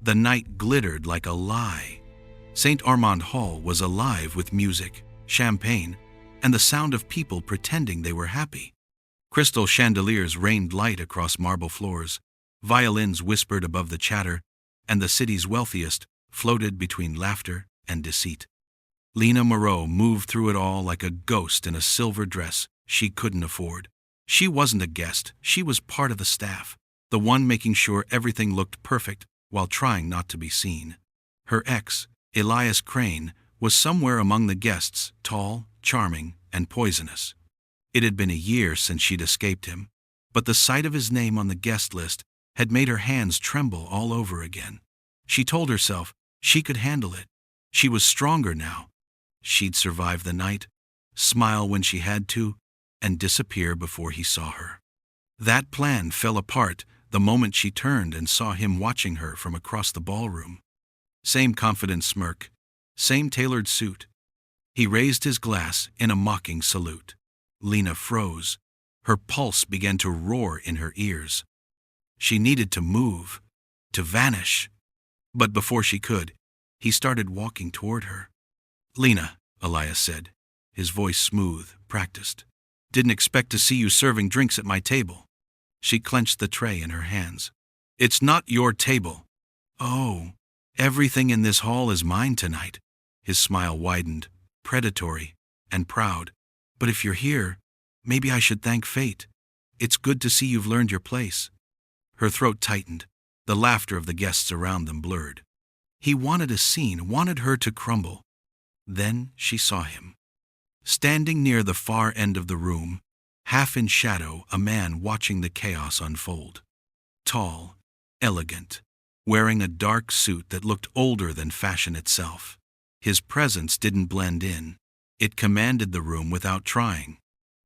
The night glittered like a lie. St. Armand Hall was alive with music, champagne, and the sound of people pretending they were happy. Crystal chandeliers rained light across marble floors, violins whispered above the chatter, and the city's wealthiest floated between laughter and deceit. Lena Moreau moved through it all like a ghost in a silver dress she couldn't afford. She wasn't a guest, she was part of the staff, the one making sure everything looked perfect while trying not to be seen. Her ex, Elias Crane, was somewhere among the guests, tall, charming, and poisonous. It had been a year since she'd escaped him, but the sight of his name on the guest list had made her hands tremble all over again. She told herself she could handle it. She was stronger now. She'd survive the night, smile when she had to, and disappear before he saw her. That plan fell apart the moment she turned and saw him watching her from across the ballroom. Same confident smirk, same tailored suit. He raised his glass in a mocking salute. Lena froze. Her pulse began to roar in her ears. She needed to move, to vanish. But before she could, he started walking toward her. "Lena," Elias said, his voice smooth, practiced. "Didn't expect to see you serving drinks at my table." She clenched the tray in her hands. "It's not your table." "Oh, everything in this hall is mine tonight." His smile widened, predatory and proud. "But if you're here, maybe I should thank fate. It's good to see you've learned your place." Her throat tightened. The laughter of the guests around them blurred. He wanted a scene, wanted her to crumble. Then she saw him. Standing near the far end of the room, half in shadow, a man watching the chaos unfold. Tall, elegant, wearing a dark suit that looked older than fashion itself. His presence didn't blend in. It commanded the room without trying.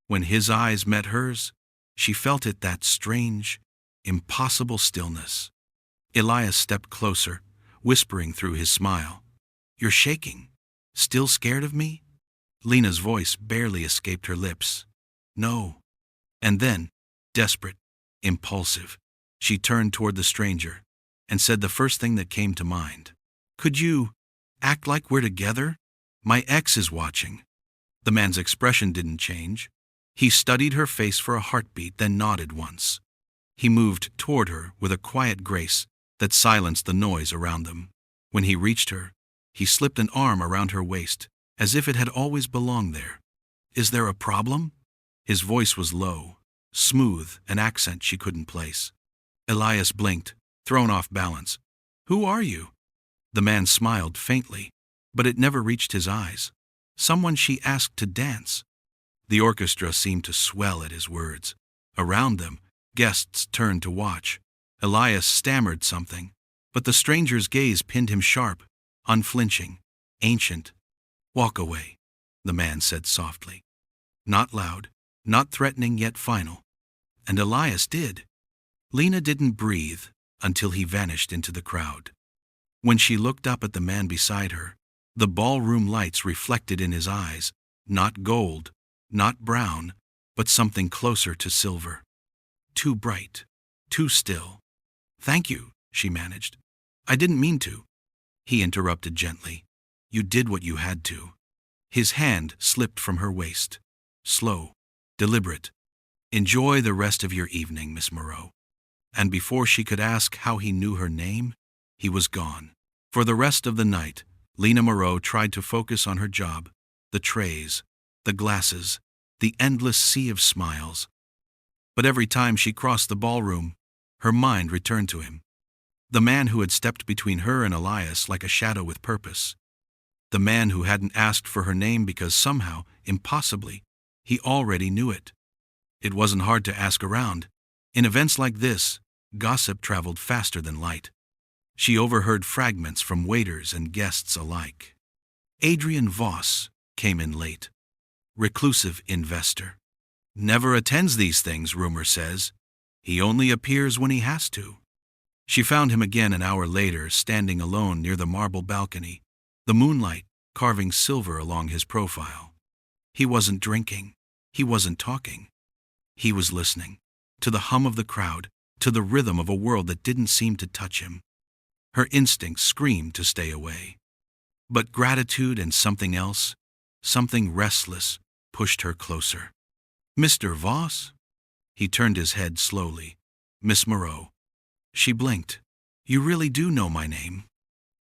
When his eyes met hers, she felt it, that strange, impossible stillness. Elias stepped closer, whispering through his smile, "You're shaking. Still scared of me?" Lena's voice barely escaped her lips. "No." And then, desperate, impulsive, she turned toward the stranger and said the first thing that came to mind. "Could you act like we're together? My ex is watching." The man's expression didn't change. He studied her face for a heartbeat, then nodded once. He moved toward her with a quiet grace that silenced the noise around them. When he reached her, he slipped an arm around her waist, as if it had always belonged there. "Is there a problem?" His voice was low, smooth, an accent she couldn't place. Elias blinked, thrown off balance. "Who are you?" The man smiled faintly, but it never reached his eyes. "Someone she asked to dance." The orchestra seemed to swell at his words. Around them, guests turned to watch. Elias stammered something, but the stranger's gaze pinned him sharp, unflinching, ancient. "Walk away," the man said softly. Not loud, not threatening, yet final. And Elias did. Lena didn't breathe until he vanished into the crowd. When she looked up at the man beside her, the ballroom lights reflected in his eyes, not gold, not brown, but something closer to silver. Too bright, too still. "Thank you," she managed. "I didn't mean to." He interrupted gently. "You did what you had to." His hand slipped from her waist. Slow, deliberate. "Enjoy the rest of your evening, Miss Moreau." And before she could ask how he knew her name, he was gone. For the rest of the night, Lena Moreau tried to focus on her job, the trays, the glasses, the endless sea of smiles. But every time she crossed the ballroom, her mind returned to him. The man who had stepped between her and Elias like a shadow with purpose. The man who hadn't asked for her name because somehow, impossibly, he already knew it. It wasn't hard to ask around. In events like this, gossip traveled faster than light. She overheard fragments from waiters and guests alike. Adrian Voss came in late. Reclusive investor. Never attends these things, rumor says. He only appears when he has to. She found him again an hour later, standing alone near the marble balcony, the moonlight carving silver along his profile. He wasn't drinking. He wasn't talking. He was listening, to the hum of the crowd, to the rhythm of a world that didn't seem to touch him. Her instincts screamed to stay away. But gratitude and something else, something restless, pushed her closer. "Mr. Voss?" He turned his head slowly. "Miss Moreau." She blinked. "You really do know my name?"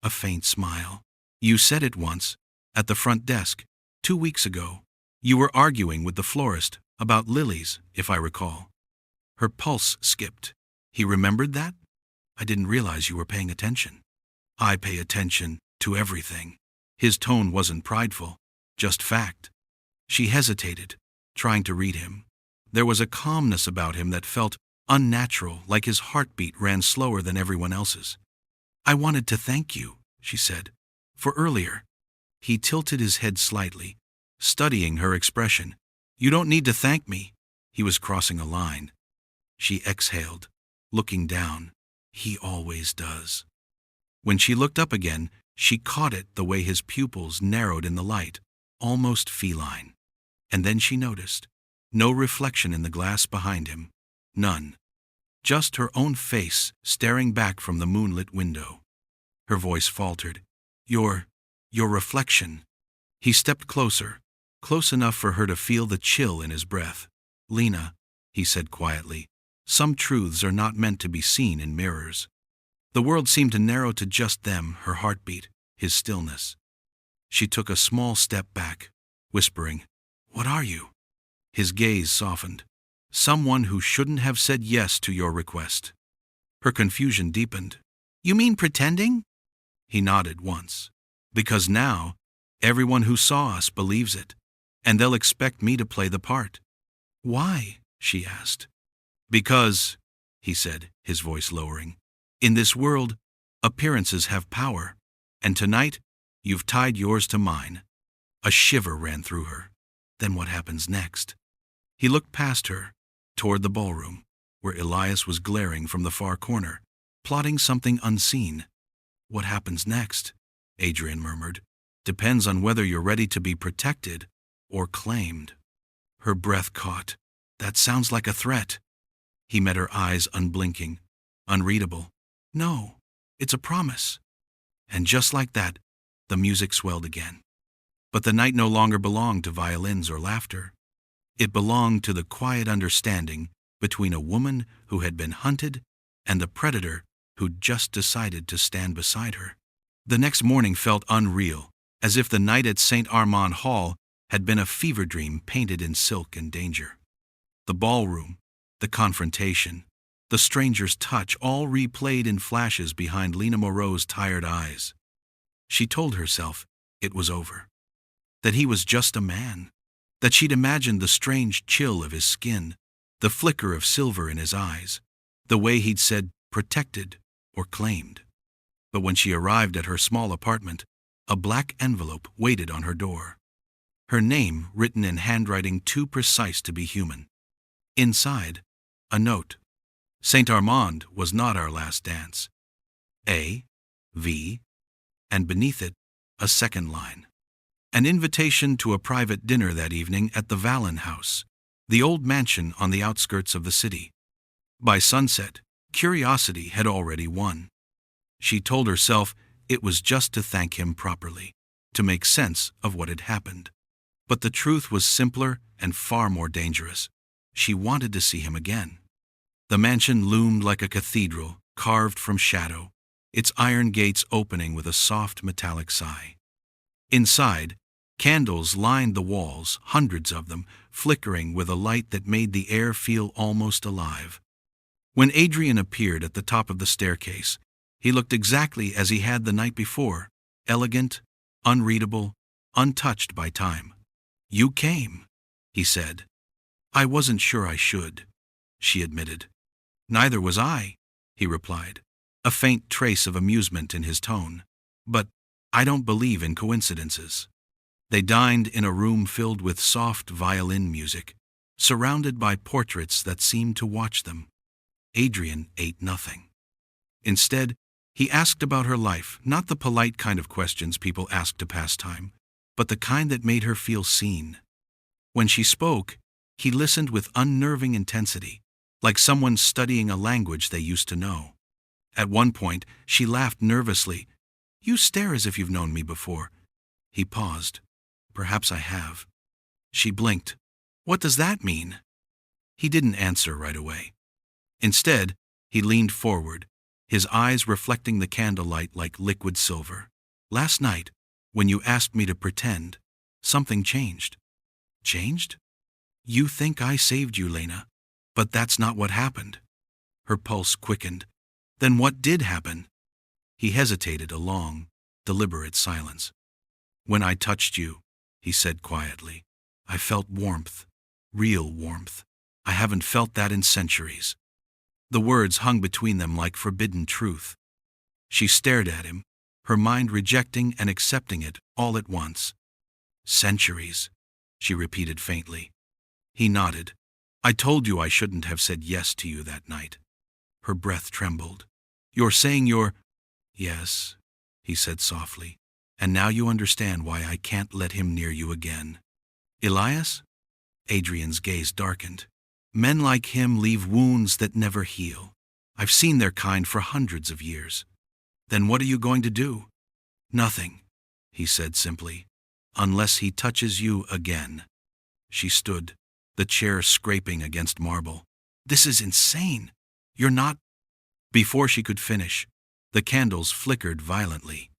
A faint smile. "You said it once, at the front desk, 2 weeks ago. You were arguing with the florist about lilies, if I recall." Her pulse skipped. He remembered that? "I didn't realize you were paying attention." "I pay attention to everything." His tone wasn't prideful, just fact. She hesitated, trying to read him. There was a calmness about him that felt unnatural, like his heartbeat ran slower than everyone else's. "I wanted to thank you," she said, "for earlier." He tilted his head slightly, studying her expression. "You don't need to thank me." He was crossing a line. She exhaled, looking down. He always does. When she looked up again, she caught it the way his pupils narrowed in the light, almost feline. And then she noticed. No reflection in the glass behind him. None. Just her own face staring back from the moonlit window. Her voice faltered. Your reflection." He stepped closer, close enough for her to feel the chill in his breath. "Lena," he said quietly, "some truths are not meant to be seen in mirrors." The world seemed to narrow to just them, her heartbeat, his stillness. She took a small step back, whispering, "What are you?" His gaze softened. "Someone who shouldn't have said yes to your request." Her confusion deepened. "You mean pretending?" He nodded once. "Because now, everyone who saw us believes it, and they'll expect me to play the part." "Why?" she asked. "Because," he said, his voice lowering, "in this world, appearances have power, and tonight, you've tied yours to mine." A shiver ran through her. Then what happens next? He looked past her, toward the ballroom, where Elias was glaring from the far corner, plotting something unseen. "What happens next?" Adrian murmured. "Depends on whether you're ready to be protected or claimed." Her breath caught. "That sounds like a threat." He met her eyes unblinking, unreadable. "No, it's a promise." And just like that, the music swelled again. But the night no longer belonged to violins or laughter. It belonged to the quiet understanding between a woman who had been hunted and the predator who'd just decided to stand beside her. The next morning felt unreal, as if the night at St. Armand Hall had been a fever dream painted in silk and danger. The ballroom, the confrontation, the stranger's touch, all replayed in flashes behind Lena Moreau's tired eyes. She told herself it was over, that he was just a man, that she'd imagined the strange chill of his skin, the flicker of silver in his eyes, the way he'd said protected or claimed. But when she arrived at her small apartment, a black envelope waited on her door. Her name written in handwriting too precise to be human. Inside, a note. "St. Armand was not our last dance." A. V. And beneath it, a second line. An invitation to a private dinner that evening at the Vallon House, the old mansion on the outskirts of the city. By sunset, curiosity had already won. She told herself it was just to thank him properly, to make sense of what had happened. But the truth was simpler and far more dangerous. She wanted to see him again. The mansion loomed like a cathedral, carved from shadow, its iron gates opening with a soft metallic sigh. Inside, candles lined the walls, hundreds of them, flickering with a light that made the air feel almost alive. When Adrian appeared at the top of the staircase, he looked exactly as he had the night before, elegant, unreadable, untouched by time. "You came," he said. "I wasn't sure I should," she admitted. "Neither was I," he replied, a faint trace of amusement in his tone. "But I don't believe in coincidences." They dined in a room filled with soft violin music, surrounded by portraits that seemed to watch them. Adrian ate nothing. Instead, he asked about her life, not the polite kind of questions people ask to pass time, but the kind that made her feel seen. When she spoke, he listened with unnerving intensity, like someone studying a language they used to know. At one point, she laughed nervously. "You stare as if you've known me before." He paused. "Perhaps I have." She blinked. "What does that mean?" He didn't answer right away. Instead, he leaned forward, his eyes reflecting the candlelight like liquid silver. "Last night, when you asked me to pretend, something changed." "Changed? You think I saved you, Lena, but that's not what happened." Her pulse quickened. "Then what did happen?" He hesitated a long, deliberate silence. "When I touched you," he said quietly, "I felt warmth, real warmth. I haven't felt that in centuries." The words hung between them like forbidden truth. She stared at him, her mind rejecting and accepting it all at once. "Centuries," she repeated faintly. He nodded. "I told you I shouldn't have said yes to you that night." Her breath trembled. "You're saying you're—" "Yes," he said softly. "And now you understand why I can't let him near you again." "Elias?" Adrian's gaze darkened. "Men like him leave wounds that never heal. I've seen their kind for hundreds of years." "Then what are you going to do?" "Nothing," he said simply, "unless he touches you again." She stood, the chair scraping against marble. "This is insane. You're not—" Before she could finish, the candles flickered violently.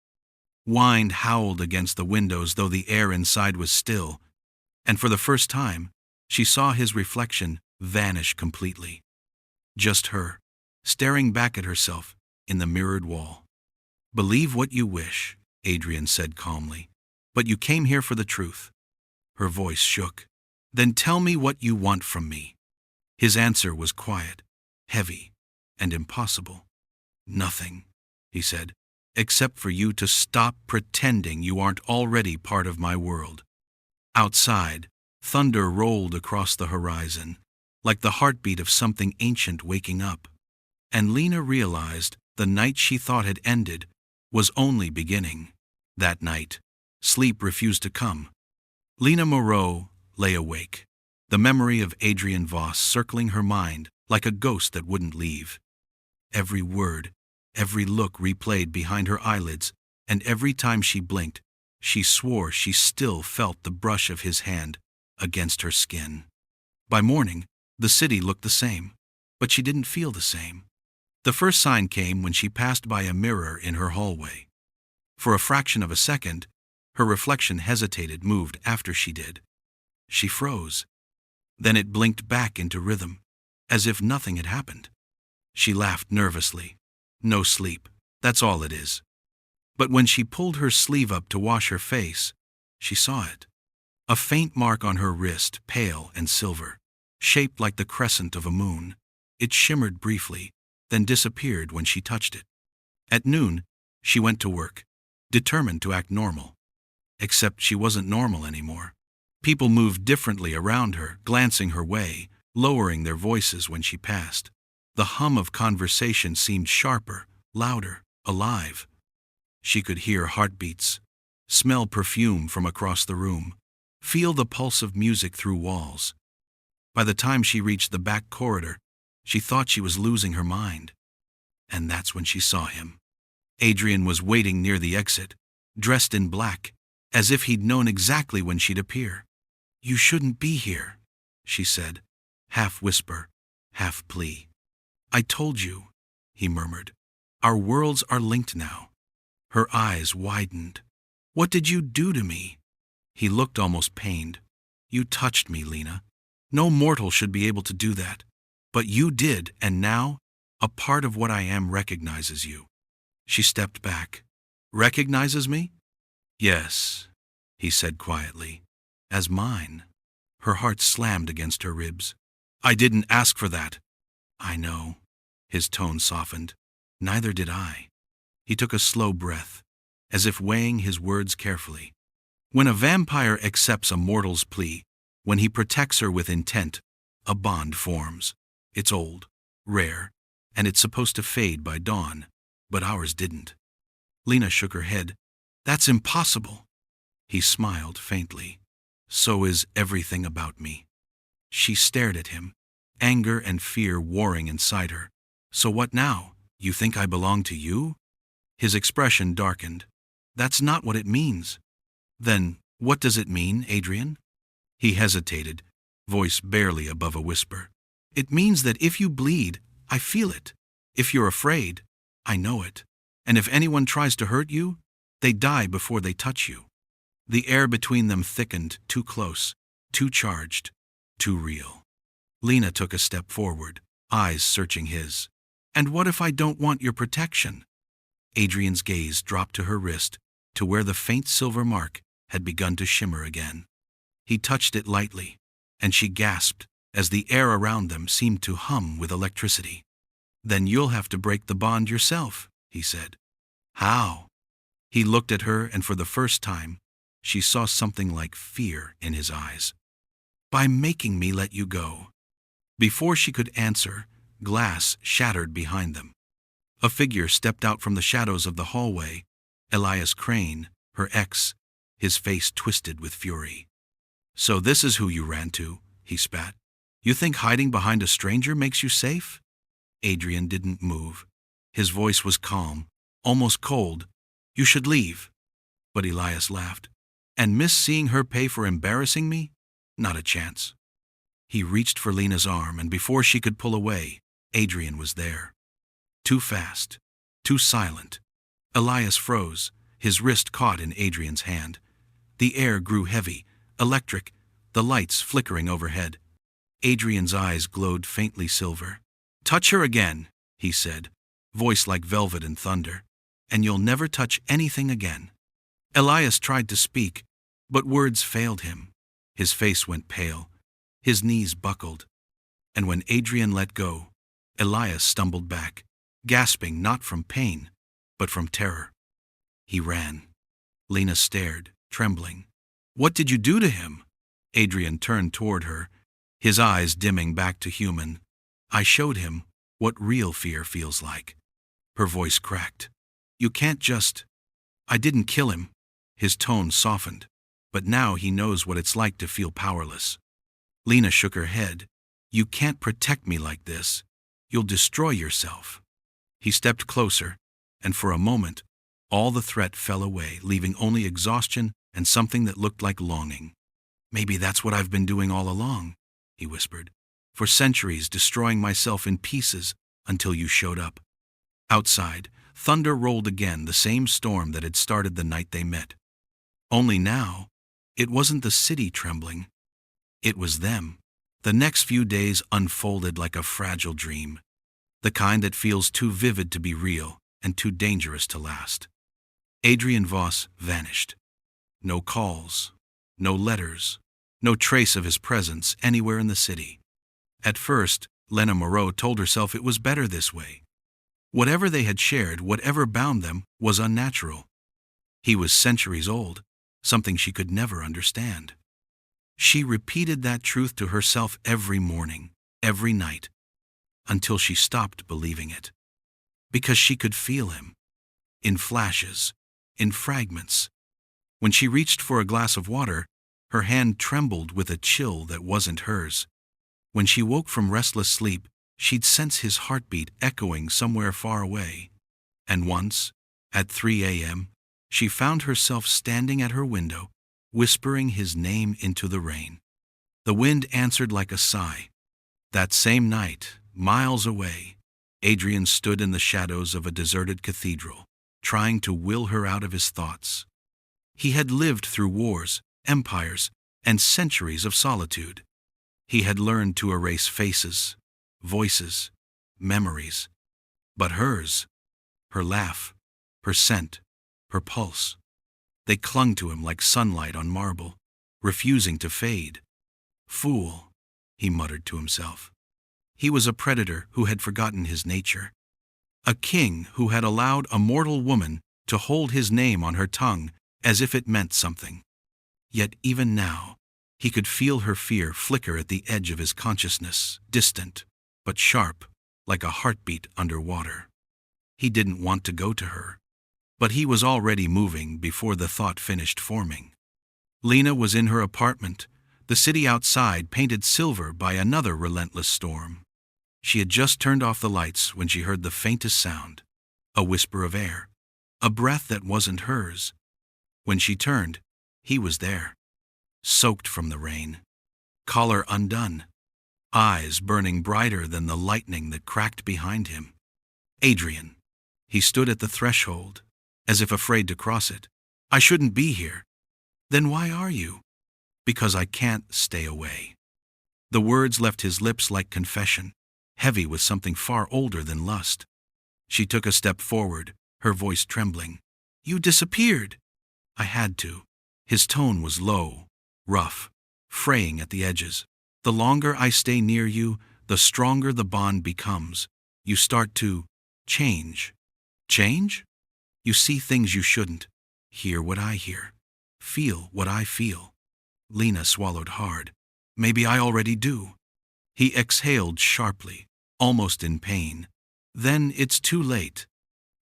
Wind howled against the windows, though the air inside was still, and for the first time, she saw his reflection vanish completely. Just her, staring back at herself in the mirrored wall. "Believe what you wish," Adrian said calmly, "but you came here for the truth." Her voice shook. "Then tell me what you want from me." His answer was quiet, heavy, and impossible. "Nothing," he said, "except for you to stop pretending you aren't already part of my world." Outside, thunder rolled across the horizon, like the heartbeat of something ancient waking up. And Lena realized the night she thought had ended was only beginning. That night, sleep refused to come. Lena Moreau lay awake, the memory of Adrian Voss circling her mind like a ghost that wouldn't leave. Every word, every look replayed behind her eyelids, and every time she blinked, she swore she still felt the brush of his hand against her skin. By morning, the city looked the same, but she didn't feel the same. The first sign came when she passed by a mirror in her hallway. For a fraction of a second, her reflection hesitated, moved after she did. She froze. Then it blinked back into rhythm, as if nothing had happened. She laughed nervously. "No sleep, that's all it is." But when she pulled her sleeve up to wash her face, she saw it. A faint mark on her wrist, pale and silver, shaped like the crescent of a moon. It shimmered briefly, then disappeared when she touched it. At noon, she went to work, determined to act normal. Except she wasn't normal anymore. People moved differently around her, glancing her way, lowering their voices when she passed. The hum of conversation seemed sharper, louder, alive. She could hear heartbeats, smell perfume from across the room, feel the pulse of music through walls. By the time she reached the back corridor, she thought she was losing her mind. And that's when she saw him. Adrian was waiting near the exit, dressed in black, as if he'd known exactly when she'd appear. "You shouldn't be here," she said, half whisper, half plea. "I told you," he murmured. "Our worlds are linked now." Her eyes widened. "What did you do to me?" He looked almost pained. "You touched me, Lena. No mortal should be able to do that. But you did, and now, a part of what I am recognizes you." She stepped back. "Recognizes me?" "Yes," he said quietly, "as mine." Her heart slammed against her ribs. "I didn't ask for that." "I know." His tone softened. "Neither did I." He took a slow breath, as if weighing his words carefully. When a vampire accepts a mortal's plea, when he protects her with intent, a bond forms. It's old, rare, and it's supposed to fade by dawn, but ours didn't. Lena shook her head. "That's impossible." He smiled faintly. "So is everything about me." She stared at him, anger and fear warring inside her. "So what now?" You think I belong to you? His expression darkened. That's not what it means. Then, what does it mean, Adrian? He hesitated, voice barely above a whisper. It means that if you bleed, I feel it. If you're afraid, I know it. And if anyone tries to hurt you, they die before they touch you. The air between them thickened, too close, too charged, too real. Lena took a step forward, eyes searching his. And what if I don't want your protection? Adrian's gaze dropped to her wrist, to where the faint silver mark had begun to shimmer again. He touched it lightly, and she gasped as the air around them seemed to hum with electricity. Then you'll have to break the bond yourself, he said. How? He looked at her, and for the first time, she saw something like fear in his eyes. By making me let you go. Before she could answer, glass shattered behind them. A figure stepped out from the shadows of the hallway, Elias Crane, her ex, his face twisted with fury. So this is who you ran to, he spat. You think hiding behind a stranger makes you safe? Adrian didn't move. His voice was calm, almost cold. You should leave. But Elias laughed. And miss seeing her pay for embarrassing me? Not a chance. He reached for Lena's arm, and before she could pull away, Adrian was there. Too fast, too silent. Elias froze, his wrist caught in Adrian's hand. The air grew heavy, electric, the lights flickering overhead. Adrian's eyes glowed faintly silver. Touch her again, he said, voice like velvet and thunder, and you'll never touch anything again. Elias tried to speak, but words failed him. His face went pale, his knees buckled, and when Adrian let go, Elias stumbled back, gasping not from pain, but from terror. He ran. Lena stared, trembling. What did you do to him? Adrian turned toward her, his eyes dimming back to human. I showed him what real fear feels like. Her voice cracked. You can't just... I didn't kill him. His tone softened, but now he knows what it's like to feel powerless. Lena shook her head. You can't protect me like this. You'll destroy yourself. He stepped closer, and for a moment, all the threat fell away, leaving only exhaustion and something that looked like longing. Maybe that's what I've been doing all along, he whispered. For centuries, destroying myself in pieces until you showed up. Outside, thunder rolled again, the same storm that had started the night they met. Only now, it wasn't the city trembling. It was them. The next few days unfolded like a fragile dream, the kind that feels too vivid to be real and too dangerous to last. Adrian Voss vanished. No calls, no letters, no trace of his presence anywhere in the city. At first, Lena Moreau told herself it was better this way. Whatever they had shared, whatever bound them, was unnatural. He was centuries old, something she could never understand. She repeated that truth to herself every morning, every night, until she stopped believing it. Because she could feel him. In flashes, in fragments. When she reached for a glass of water, her hand trembled with a chill that wasn't hers. When she woke from restless sleep, she'd sense his heartbeat echoing somewhere far away. And once, at 3 a.m., she found herself standing at her window, whispering his name into the rain. The wind answered like a sigh. That same night, miles away, Adrian stood in the shadows of a deserted cathedral, trying to will her out of his thoughts. He had lived through wars, empires, and centuries of solitude. He had learned to erase faces, voices, memories. But hers, her laugh, her scent, her pulse, they clung to him like sunlight on marble, refusing to fade. Fool, he muttered to himself. He was a predator who had forgotten his nature. A king who had allowed a mortal woman to hold his name on her tongue as if it meant something. Yet even now, he could feel her fear flicker at the edge of his consciousness, distant, but sharp, like a heartbeat underwater. He didn't want to go to her, but he was already moving before the thought finished forming. Lena was in her apartment, the city outside painted silver by another relentless storm. She had just turned off the lights when she heard the faintest sound, a whisper of air, a breath that wasn't hers. When she turned, he was there, soaked from the rain, collar undone, eyes burning brighter than the lightning that cracked behind him. Adrian. He stood at the threshold, as if afraid to cross it. I shouldn't be here. Then why are you? Because I can't stay away. The words left his lips like confession, heavy with something far older than lust. She took a step forward, her voice trembling. You disappeared. I had to. His tone was low, rough, fraying at the edges. The longer I stay near you, the stronger the bond becomes. You start to change. Change? You see things you shouldn't, hear what I hear, feel what I feel. Lena swallowed hard. Maybe I already do. He exhaled sharply, almost in pain. Then it's too late.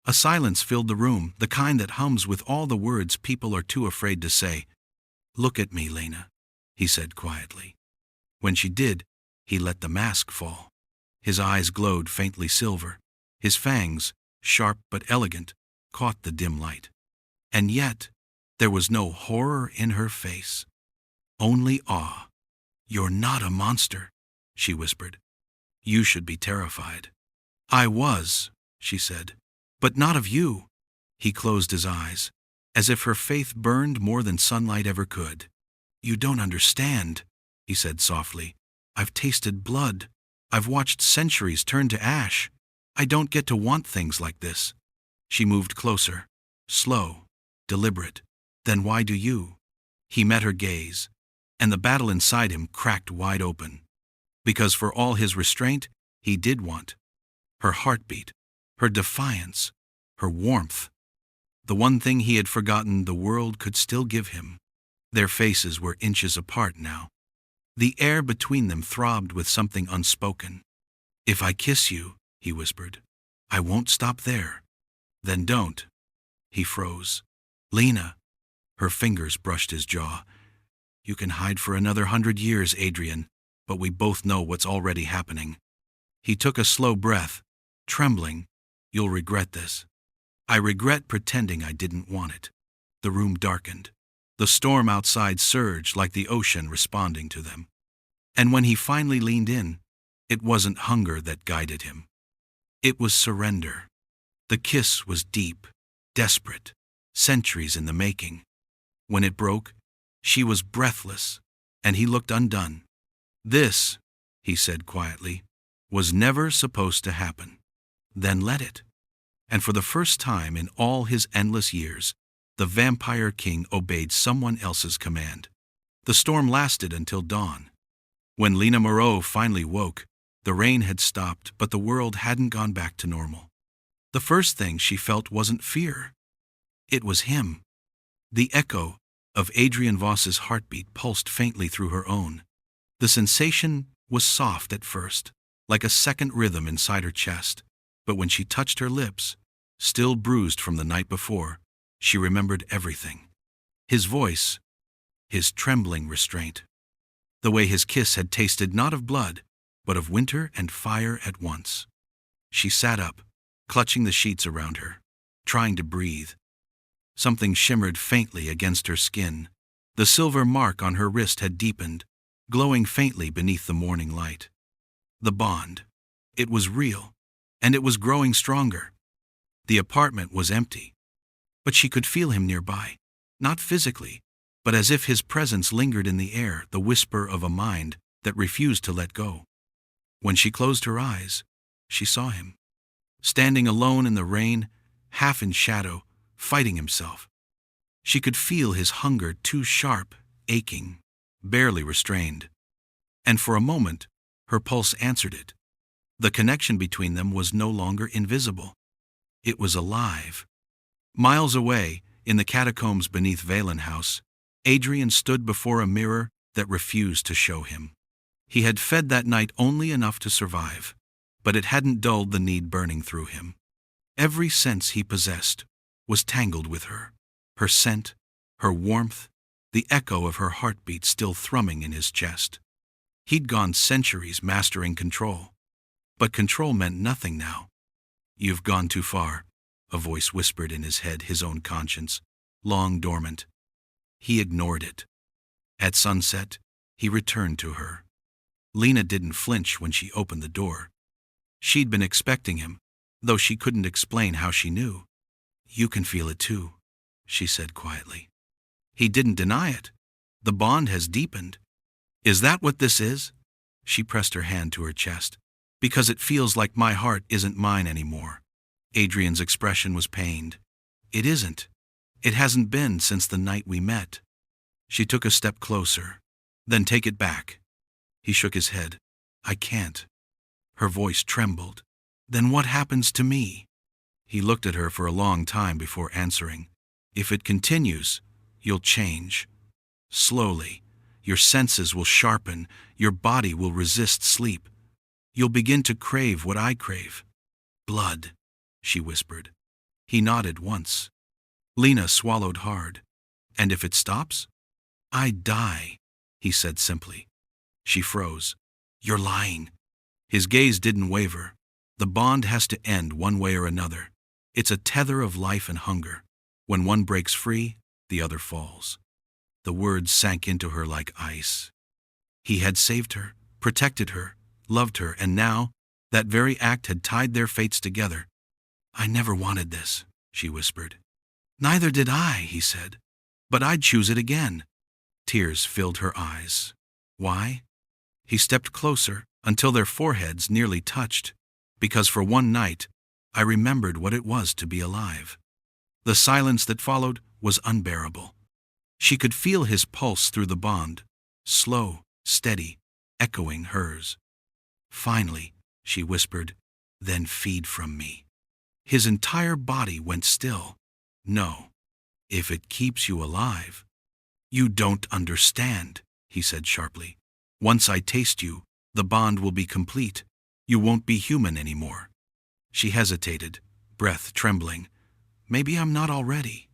A silence filled the room, the kind that hums with all the words people are too afraid to say. Look at me, Lena, he said quietly. When she did, he let the mask fall. His eyes glowed faintly silver. His fangs, sharp but elegant, caught the dim light. And yet, there was no horror in her face. Only awe. You're not a monster, she whispered. You should be terrified. I was, she said, but not of you. He closed his eyes, as if her faith burned more than sunlight ever could. You don't understand, he said softly. I've tasted blood. I've watched centuries turn to ash. I don't get to want things like this. She moved closer, slow, deliberate. Then why do you? He met her gaze, and the battle inside him cracked wide open. Because for all his restraint, he did want. Her heartbeat, her defiance, her warmth. The one thing he had forgotten the world could still give him. Their faces were inches apart now. The air between them throbbed with something unspoken. If I kiss you, he whispered, I won't stop there. Then don't. He froze. Lena. Her fingers brushed his jaw. You can hide for another 100 years, Adrian, but we both know what's already happening. He took a slow breath, trembling. You'll regret this. I regret pretending I didn't want it. The room darkened. The storm outside surged like the ocean responding to them. And when he finally leaned in, it wasn't hunger that guided him. It was surrender. The kiss was deep, desperate, centuries in the making. When it broke, she was breathless, and he looked undone. This, he said quietly, was never supposed to happen. Then let it. And for the first time in all his endless years, the Vampire King obeyed someone else's command. The storm lasted until dawn. When Lena Moreau finally woke, the rain had stopped, but the world hadn't gone back to normal. The first thing she felt wasn't fear. It was him. The echo of Adrian Voss's heartbeat pulsed faintly through her own. The sensation was soft at first, like a second rhythm inside her chest, but when she touched her lips, still bruised from the night before, she remembered everything. His voice, his trembling restraint, the way his kiss had tasted not of blood, but of winter and fire at once. She sat up, clutching the sheets around her, trying to breathe. Something shimmered faintly against her skin. The silver mark on her wrist had deepened, glowing faintly beneath the morning light. The bond. It was real, and it was growing stronger. The apartment was empty, but she could feel him nearby, not physically, but as if his presence lingered in the air, the whisper of a mind that refused to let go. When she closed her eyes, she saw him, standing alone in the rain, half in shadow, fighting himself. She could feel his hunger too sharp, aching, barely restrained. And for a moment, her pulse answered it. The connection between them was no longer invisible. It was alive. Miles away, in the catacombs beneath Valen House, Adrian stood before a mirror that refused to show him. He had fed that night only enough to survive, but it hadn't dulled the need burning through him. Every sense he possessed was tangled with her. Her scent, her warmth, the echo of her heartbeat still thrumming in his chest. He'd gone centuries mastering control. But control meant nothing now. "You've gone too far," a voice whispered in his head, his own conscience, long dormant. He ignored it. At sunset, he returned to her. Lena didn't flinch when she opened the door. She'd been expecting him, though she couldn't explain how she knew. "You can feel it too," she said quietly. He didn't deny it. "The bond has deepened." "Is that what this is?" She pressed her hand to her chest. "Because it feels like my heart isn't mine anymore." Adrian's expression was pained. "It isn't. It hasn't been since the night we met." She took a step closer. "Then take it back." He shook his head. "I can't." Her voice trembled. "Then what happens to me?" He looked at her for a long time before answering. "If it continues, you'll change. Slowly. Your senses will sharpen. Your body will resist sleep. You'll begin to crave what I crave." "Blood," she whispered. He nodded once. Lena swallowed hard. "And if it stops?" "I die," he said simply. She froze. "You're lying." His gaze didn't waver. "The bond has to end one way or another. It's a tether of life and hunger. When one breaks free, the other falls." The words sank into her like ice. He had saved her, protected her, loved her, and now, that very act had tied their fates together. "I never wanted this," she whispered. "Neither did I," he said. "But I'd choose it again." Tears filled her eyes. "Why?" He stepped closer until their foreheads nearly touched. "Because for one night, I remembered what it was to be alive." The silence that followed was unbearable. She could feel his pulse through the bond, slow, steady, echoing hers. "Finally," she whispered, "then feed from me." His entire body went still. "No, if it keeps you alive." "You don't understand," he said sharply. "Once I taste you, the bond will be complete. You won't be human anymore." She hesitated, breath trembling. "Maybe I'm not already."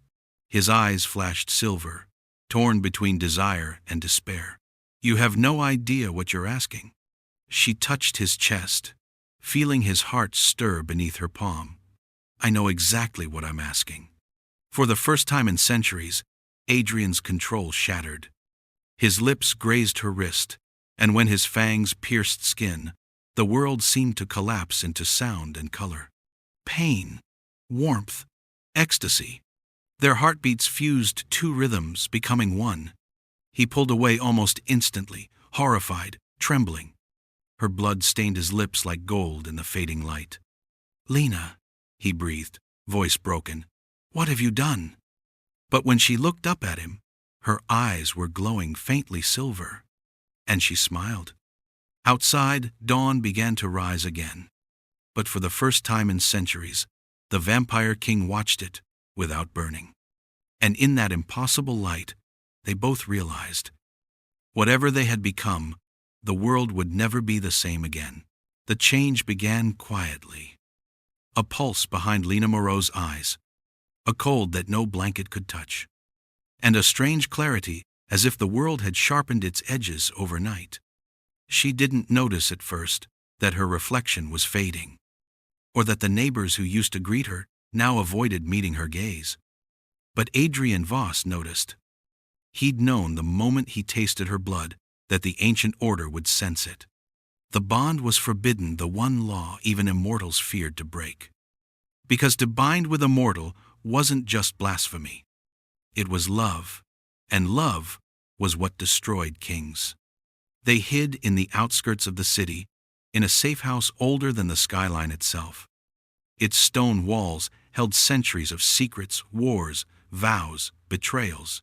His eyes flashed silver, torn between desire and despair. "You have no idea what you're asking." She touched his chest, feeling his heart stir beneath her palm. "I know exactly what I'm asking." For the first time in centuries, Adrian's control shattered. His lips grazed her wrist, and when his fangs pierced skin, the world seemed to collapse into sound and color. Pain, warmth, ecstasy. Their heartbeats fused two rhythms, becoming one. He pulled away almost instantly, horrified, trembling. Her blood stained his lips like gold in the fading light. "Lena," he breathed, voice broken, "what have you done?" But when she looked up at him, her eyes were glowing faintly silver, and she smiled. Outside, dawn began to rise again. But for the first time in centuries, the Vampire King watched it without burning. And in that impossible light, they both realized, whatever they had become, the world would never be the same again. The change began quietly. A pulse behind Lena Moreau's eyes, a cold that no blanket could touch, and a strange clarity as if the world had sharpened its edges overnight. She didn't notice at first that her reflection was fading, or that the neighbors who used to greet her now avoided meeting her gaze. But Adrian Voss noticed. He'd known the moment he tasted her blood that the ancient order would sense it. The bond was forbidden, the one law even immortals feared to break. Because to bind with a mortal wasn't just blasphemy. It was love, and love was what destroyed kings. They hid in the outskirts of the city, in a safe house older than the skyline itself. Its stone walls held centuries of secrets, wars, vows, betrayals.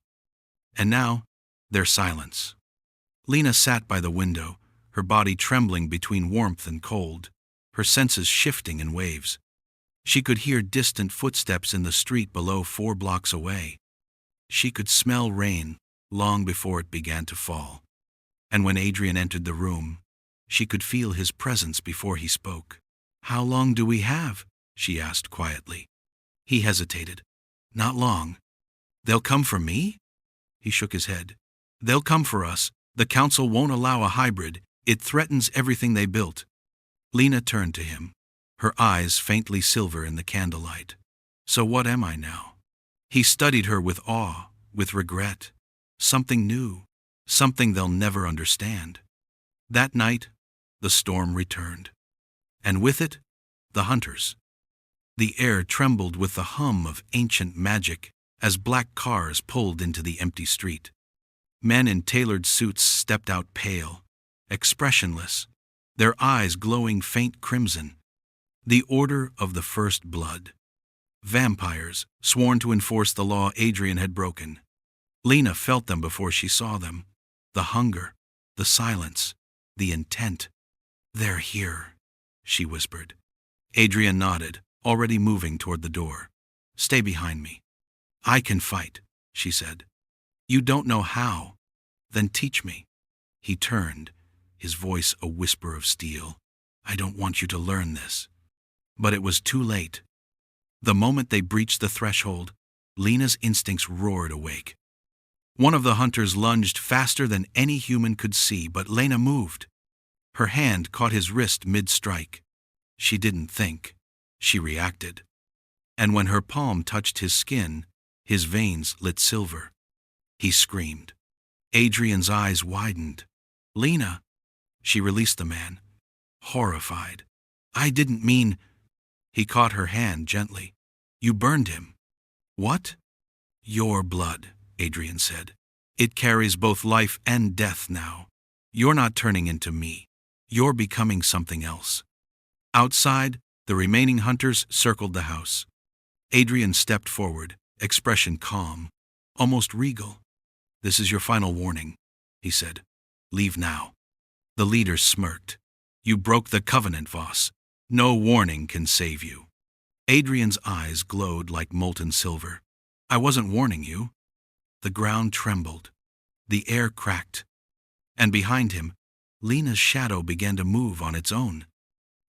And now, their silence. Lena sat by the window, her body trembling between warmth and cold, her senses shifting in waves. She could hear distant footsteps in the street below 4 blocks away. She could smell rain long before it began to fall. And when Adrian entered the room, she could feel his presence before he spoke. "How long do we have?" she asked quietly. He hesitated. "Not long." "They'll come for me?" He shook his head. "They'll come for us. The council won't allow a hybrid. It threatens everything they built." Lena turned to him, her eyes faintly silver in the candlelight. So what am I now? He studied her with awe, with regret. Something new, something they'll never understand. That night, the storm returned. And with it, the hunters. The air trembled with the hum of ancient magic as black cars pulled into the empty street. Men in tailored suits stepped out pale, expressionless, their eyes glowing faint crimson. The Order of the First Blood. Vampires, sworn to enforce the law Adrian had broken. Lena felt them before she saw them. The hunger, the silence, the intent. They're here, she whispered. Adrian nodded, already moving toward the door. Stay behind me. I can fight, she said. You don't know how. Then teach me. He turned, his voice a whisper of steel. I don't want you to learn this. But it was too late. The moment they breached the threshold, Lena's instincts roared awake. One of the hunters lunged faster than any human could see, but Lena moved. Her hand caught his wrist mid-strike. She didn't think. She reacted. And when her palm touched his skin, his veins lit silver. He screamed. Adrian's eyes widened. Lena! She released the man, horrified. I didn't mean... He caught her hand gently. You burned him. What? Your blood, Adrian said. It carries both life and death now. You're not turning into me. You're becoming something else. Outside, the remaining hunters circled the house. Adrian stepped forward, expression calm, almost regal. This is your final warning, he said. Leave now. The leader smirked. You broke the covenant, Voss. No warning can save you. Adrian's eyes glowed like molten silver. I wasn't warning you. The ground trembled. The air cracked. And behind him, Lena's shadow began to move on its own.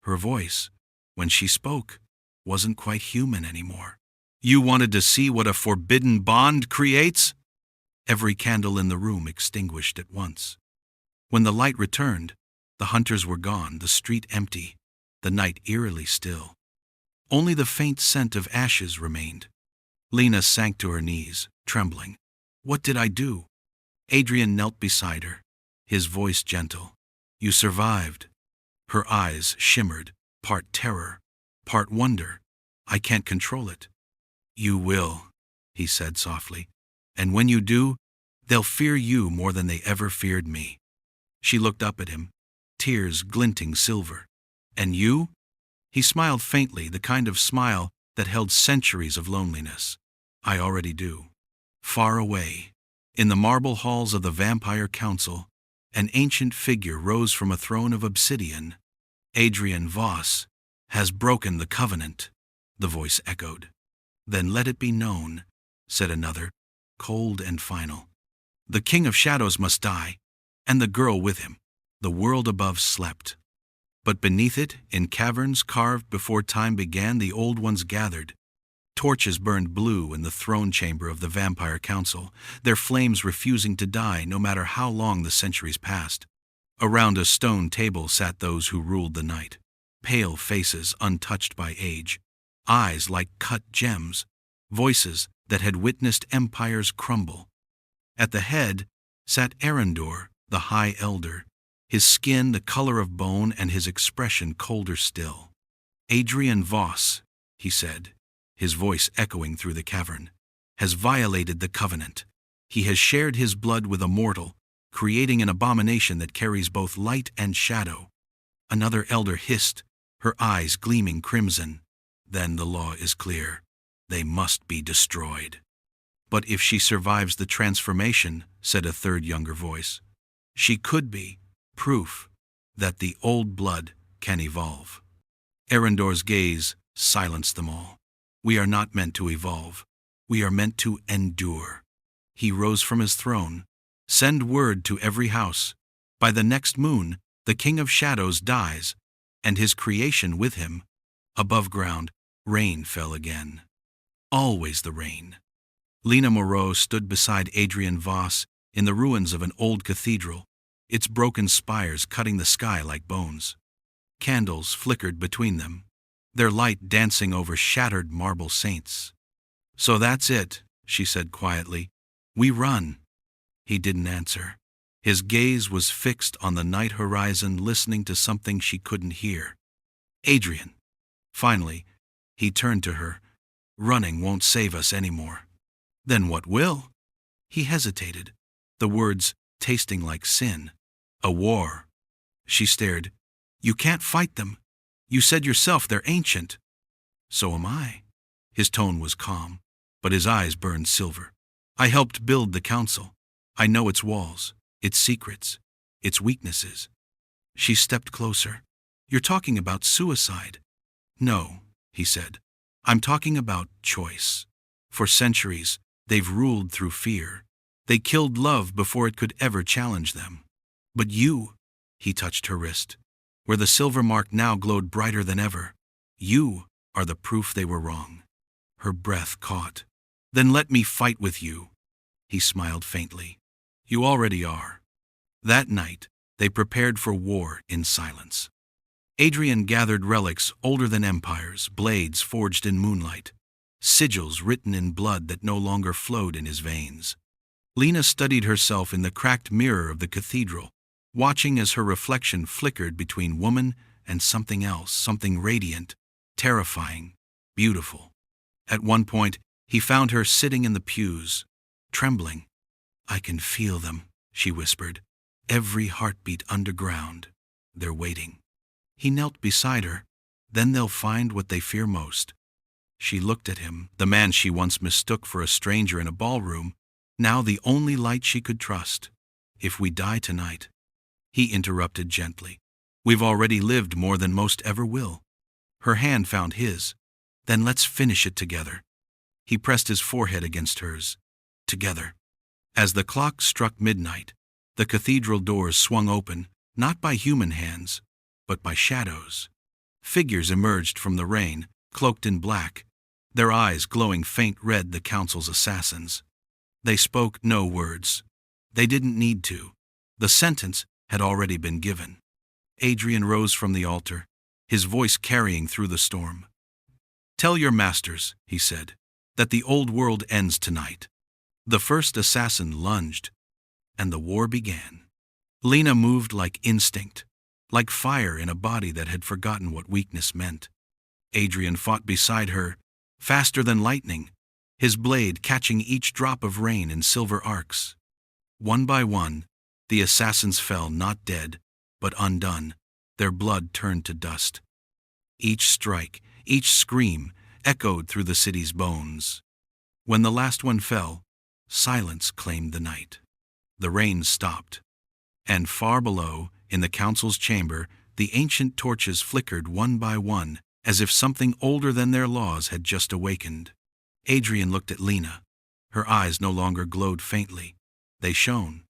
Her voice, when she spoke, wasn't quite human anymore. You wanted to see what a forbidden bond creates? Every candle in the room extinguished at once. When the light returned, the hunters were gone, the street empty, the night eerily still. Only the faint scent of ashes remained. Lena sank to her knees, trembling. What did I do? Adrian knelt beside her, his voice gentle. You survived. Her eyes shimmered, part terror, part wonder. I can't control it. You will, he said softly. And when you do, they'll fear you more than they ever feared me. She looked up at him, tears glinting silver. And you? He smiled faintly, the kind of smile that held centuries of loneliness. I already do. Far away, in the marble halls of the Vampire Council, an ancient figure rose from a throne of obsidian. Adrian Voss has broken the covenant, the voice echoed. Then let it be known, said another, cold and final. The King of Shadows must die, and the girl with him. The world above slept. But beneath it, in caverns carved before time began, the old ones gathered. Torches burned blue in the throne chamber of the Vampire Council, their flames refusing to die no matter how long the centuries passed. Around a stone table sat those who ruled the night, pale faces untouched by age, eyes like cut gems, voices that had witnessed empires crumble. At the head sat Arendor, the High Elder, his skin the color of bone and his expression colder still. Adrian Voss, he said, his voice echoing through the cavern, has violated the covenant. He has shared his blood with a mortal, creating an abomination that carries both light and shadow. Another elder hissed, her eyes gleaming crimson. Then the law is clear. They must be destroyed. But if she survives the transformation, said a third younger voice, she could be proof that the old blood can evolve. Arendor's gaze silenced them all. We are not meant to evolve. We are meant to endure. He rose from his throne. Send word to every house. By the next moon, the King of Shadows dies, and his creation with him. Above ground, rain fell again. Always the rain. Lena Moreau stood beside Adrian Voss in the ruins of an old cathedral, its broken spires cutting the sky like bones. Candles flickered between them, their light dancing over shattered marble saints. "So that's it," she said quietly. "We run." He didn't answer. His gaze was fixed on the night horizon, listening to something she couldn't hear. "Adrian." Finally, he turned to her. "Running won't save us anymore." "Then what will?" He hesitated, the words tasting like sin. "A war." She stared. "You can't fight them. You said yourself they're ancient." "So am I." His tone was calm, but his eyes burned silver. "I helped build the council. I know its walls, its secrets, its weaknesses." She stepped closer. "You're talking about suicide." "No," he said. "I'm talking about choice. For centuries, they've ruled through fear. They killed love before it could ever challenge them. But you," he touched her wrist, where the silver mark now glowed brighter than ever, "you are the proof they were wrong." Her breath caught. "Then let me fight with you." He smiled faintly. "You already are." That night, they prepared for war in silence. Adrian gathered relics older than empires, blades forged in moonlight, sigils written in blood that no longer flowed in his veins. Lena studied herself in the cracked mirror of the cathedral, watching as her reflection flickered between woman and something else, something radiant, terrifying, beautiful. At one point, he found her sitting in the pews, trembling. "I can feel them," she whispered. "Every heartbeat underground. They're waiting." He knelt beside her. "Then they'll find what they fear most." She looked at him, the man she once mistook for a stranger in a ballroom, now the only light she could trust. "If we die tonight," he interrupted gently, "we've already lived more than most ever will." Her hand found his. "Then let's finish it together." He pressed his forehead against hers. "Together." As the clock struck midnight, the cathedral doors swung open, not by human hands, but by shadows. Figures emerged from the rain, cloaked in black, their eyes glowing faint red, the council's assassins. They spoke no words. They didn't need to. The sentence had already been given. Adrian rose from the altar, his voice carrying through the storm. "Tell your masters," he said, "that the old world ends tonight." The first assassin lunged, and the war began. Lena moved like instinct, like fire in a body that had forgotten what weakness meant. Adrian fought beside her, faster than lightning, his blade catching each drop of rain in silver arcs. One by one, the assassins fell, not dead, but undone, their blood turned to dust. Each strike, each scream, echoed through the city's bones. When the last one fell, silence claimed the night. The rain stopped, and far below, in the council's chamber, the ancient torches flickered one by one, as if something older than their laws had just awakened. Adrian looked at Lena. Her eyes no longer glowed faintly. They shone.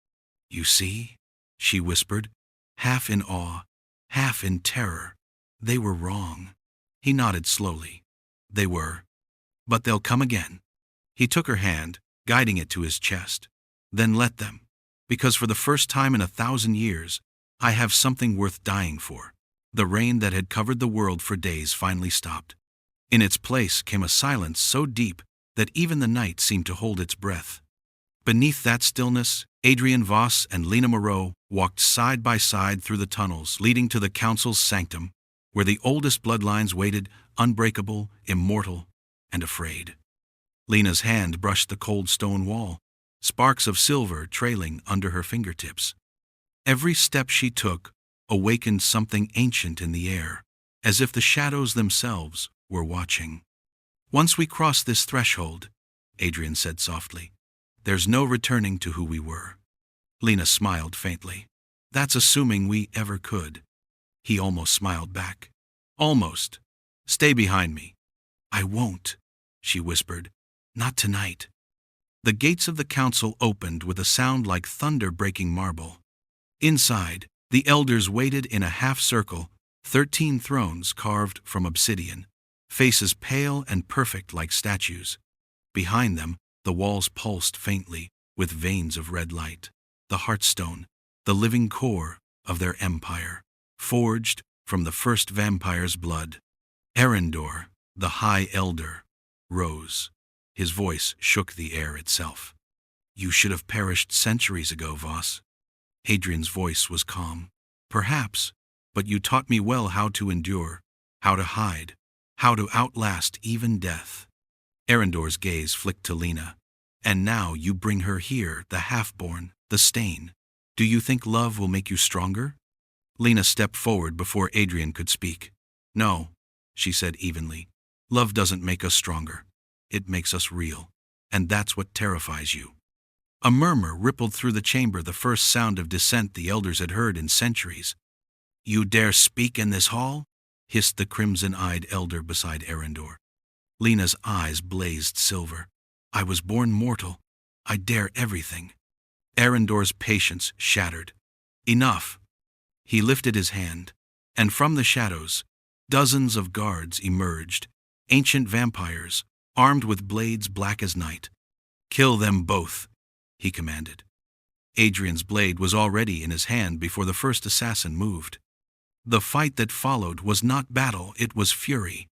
"You see?" she whispered, half in awe, half in terror. "They were wrong." He nodded slowly. "They were. But they'll come again." He took her hand, guiding it to his chest. "Then let them. Because for the first time in 1,000 years, I have something worth dying for." The rain that had covered the world for days finally stopped. In its place came a silence so deep that even the night seemed to hold its breath. Beneath that stillness, Adrian Voss and Lena Moreau walked side by side through the tunnels leading to the council's sanctum, where the oldest bloodlines waited, unbreakable, immortal, and afraid. Lena's hand brushed the cold stone wall, sparks of silver trailing under her fingertips. Every step she took awakened something ancient in the air, as if the shadows themselves were watching. "Once we cross this threshold," Adrian said softly, "there's no returning to who we were." Lena smiled faintly. "That's assuming we ever could." He almost smiled back. "Almost. Stay behind me." "I won't," she whispered. "Not tonight." The gates of the council opened with a sound like thunder breaking marble. Inside, the elders waited in a half-circle, 13 thrones carved from obsidian, faces pale and perfect like statues. Behind them, the walls pulsed faintly with veins of red light, the heartstone, the living core of their empire, forged from the first vampire's blood. Erendor, the High Elder, rose. His voice shook the air itself. You should have perished centuries ago, Voss. Adrian's voice was calm. Perhaps, but you taught me well how to endure, how to hide, how to outlast even death. Erendor's gaze flicked to Lena. And now you bring her here, the half-born, the stain. Do you think love will make you stronger? Lena stepped forward before Adrian could speak. No, she said evenly. Love doesn't make us stronger. It makes us real. And that's what terrifies you. A murmur rippled through the chamber, the first sound of dissent the elders had heard in centuries. You dare speak in this hall? Hissed the crimson-eyed elder beside Erendor. Lena's eyes blazed silver. I was born mortal. I dare everything. Erendor's patience shattered. Enough. He lifted his hand, and from the shadows, dozens of guards emerged, ancient vampires, armed with blades black as night. Kill them both, he commanded. Adrian's blade was already in his hand before the first assassin moved. The fight that followed was not battle, it was fury.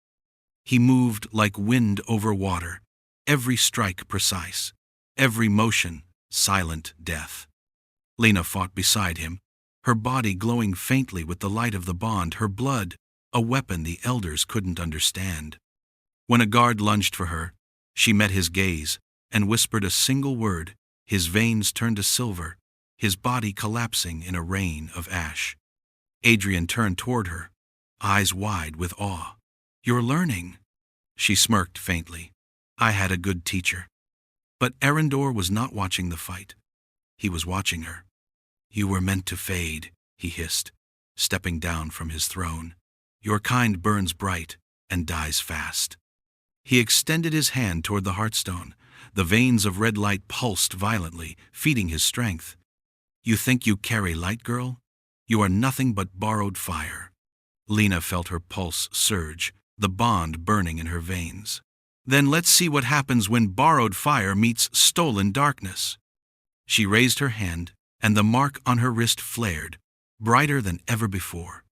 He moved like wind over water, every strike precise, every motion silent death. Lena fought beside him, her body glowing faintly with the light of the bond, her blood a weapon the elders couldn't understand. When a guard lunged for her, she met his gaze and whispered a single word. His veins turned to silver, his body collapsing in a rain of ash. Adrian turned toward her, eyes wide with awe. You're learning. She smirked faintly. I had a good teacher. But Erendor was not watching the fight. He was watching her. You were meant to fade, he hissed, stepping down from his throne. Your kind burns bright and dies fast. He extended his hand toward the heartstone. The veins of red light pulsed violently, feeding his strength. You think you carry light, girl? You are nothing but borrowed fire. Lena felt her pulse surge, the bond burning in her veins. Then let's see what happens when borrowed fire meets stolen darkness. She raised her hand, and the mark on her wrist flared, brighter than ever before.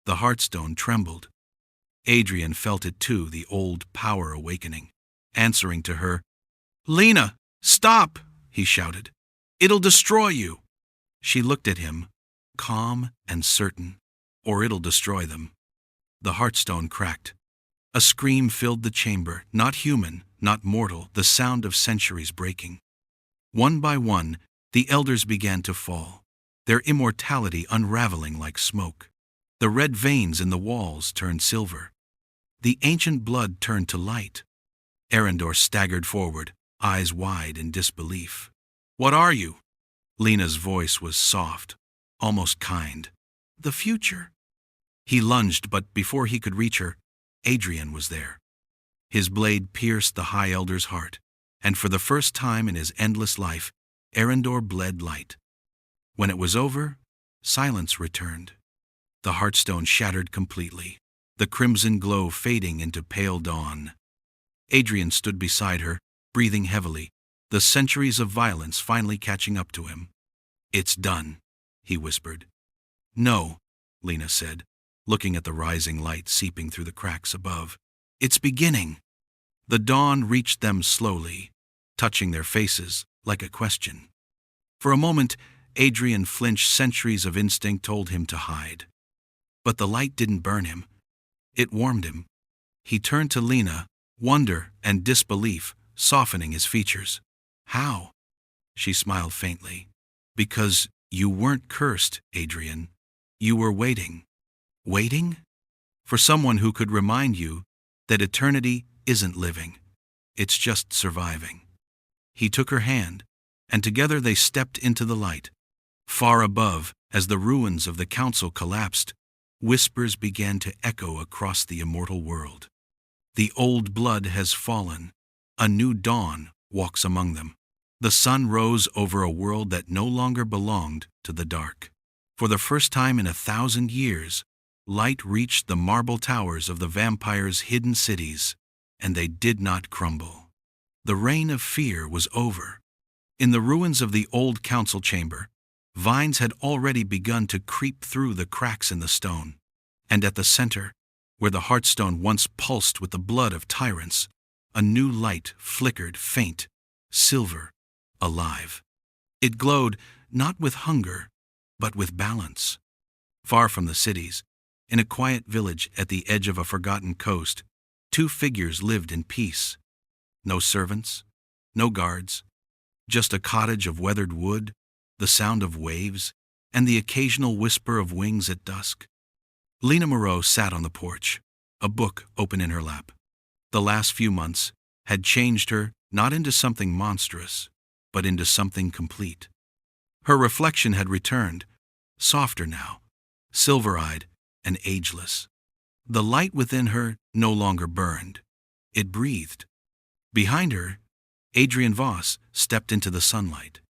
The heartstone trembled. Adrian felt it too, the old power awakening. Answering to her, Lena, stop, he shouted. It'll destroy you. She looked at him, calm and certain, or it'll destroy them. The heartstone cracked. A scream filled the chamber, not human, not mortal, the sound of centuries breaking. One by one, the elders began to fall, their immortality unraveling like smoke. The red veins in the walls turned silver. The ancient blood turned to light. Erendor staggered forward, eyes wide in disbelief. What are you? Lena's voice was soft, almost kind. The future. He lunged, but before he could reach her, Adrian was there. His blade pierced the High Elder's heart, and for the first time in his endless life, Erendor bled light. When it was over, silence returned. The heartstone shattered completely, the crimson glow fading into pale dawn. Adrian stood beside her, breathing heavily, the centuries of violence finally catching up to him. It's done, he whispered. No, Lena said, looking at the rising light seeping through the cracks above. It's beginning. The dawn reached them slowly, touching their faces like a question. For a moment, Adrian flinched. Centuries of instinct told him to hide. But the light didn't burn him. It warmed him. He turned to Lena, wonder and disbelief softening his features. How? She smiled faintly. Because you weren't cursed, Adrian. You were waiting. Waiting? For someone who could remind you that eternity isn't living. It's just surviving. He took her hand, and together they stepped into the light. Far above, as the ruins of the council collapsed, whispers began to echo across the immortal world. The old blood has fallen. A new dawn walks among them. The sun rose over a world that no longer belonged to the dark. For the first time in 1,000 years, light reached the marble towers of the vampires' hidden cities, and they did not crumble. The reign of fear was over. In the ruins of the old council chamber, vines had already begun to creep through the cracks in the stone. And at the center, where the Heartstone once pulsed with the blood of tyrants, a new light flickered faint, silver, alive. It glowed not with hunger, but with balance. Far from the cities, in a quiet village at the edge of a forgotten coast, two figures lived in peace. No servants, no guards, just a cottage of weathered wood, the sound of waves, and the occasional whisper of wings at dusk. Lena Moreau sat on the porch, a book open in her lap. The last few months had changed her not into something monstrous, but into something complete. Her reflection had returned, softer now, silver-eyed and ageless. The light within her no longer burned. It breathed. Behind her, Adrian Voss stepped into the sunlight.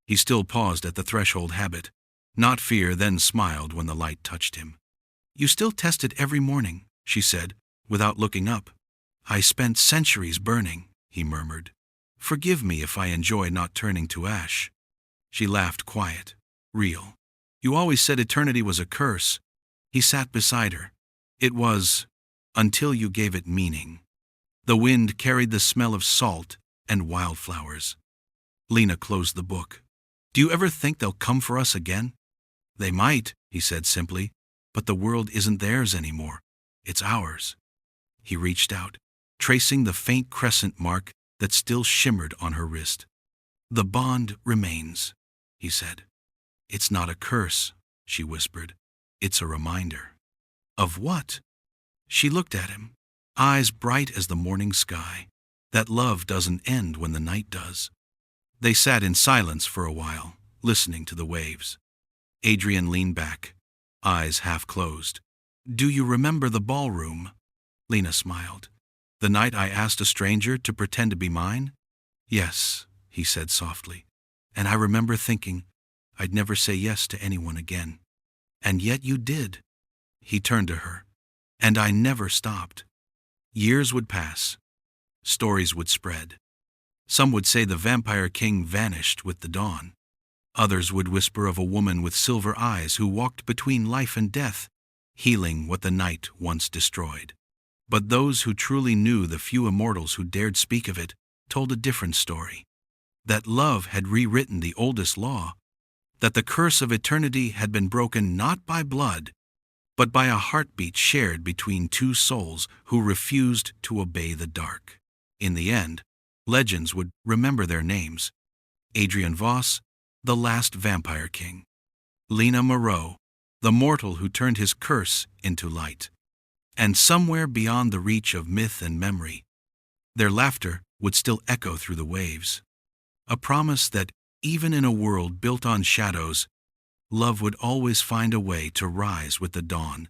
He still paused at the threshold habit, not fear, then smiled when the light touched him. "You still test it every morning," she said, without looking up. "I spent centuries burning," he murmured. "Forgive me if I enjoy not turning to ash." She laughed, quiet, real. "You always said eternity was a curse." He sat beside her. "It was, until you gave it meaning." The wind carried the smell of salt and wildflowers. Lena closed the book. "Do you ever think they'll come for us again?" "They might," he said simply, "but the world isn't theirs anymore. It's ours." He reached out, tracing the faint crescent mark that still shimmered on her wrist. "The bond remains," he said. "It's not a curse," she whispered. "It's a reminder." "Of what?" She looked at him, eyes bright as the morning sky. "That love doesn't end when the night does." They sat in silence for a while, listening to the waves. Adrian leaned back, eyes half closed. "Do you remember the ballroom?" Lena smiled. "The night I asked a stranger to pretend to be mine?" "Yes," he said softly. "And I remember thinking I'd never say yes to anyone again. And yet you did." He turned to her. "And I never stopped." Years would pass. Stories would spread. Some would say the Vampire King vanished with the dawn. Others would whisper of a woman with silver eyes who walked between life and death, healing what the night once destroyed. But those who truly knew the few immortals who dared speak of it told a different story. That love had rewritten the oldest law, that the curse of eternity had been broken not by blood, but by a heartbeat shared between two souls who refused to obey the dark. In the end, legends would remember their names: Adrian Voss, the last Vampire King; Lena Moreau, the mortal who turned his curse into light. And somewhere beyond the reach of myth and memory, their laughter would still echo through the waves. A promise that, even in a world built on shadows, love would always find a way to rise with the dawn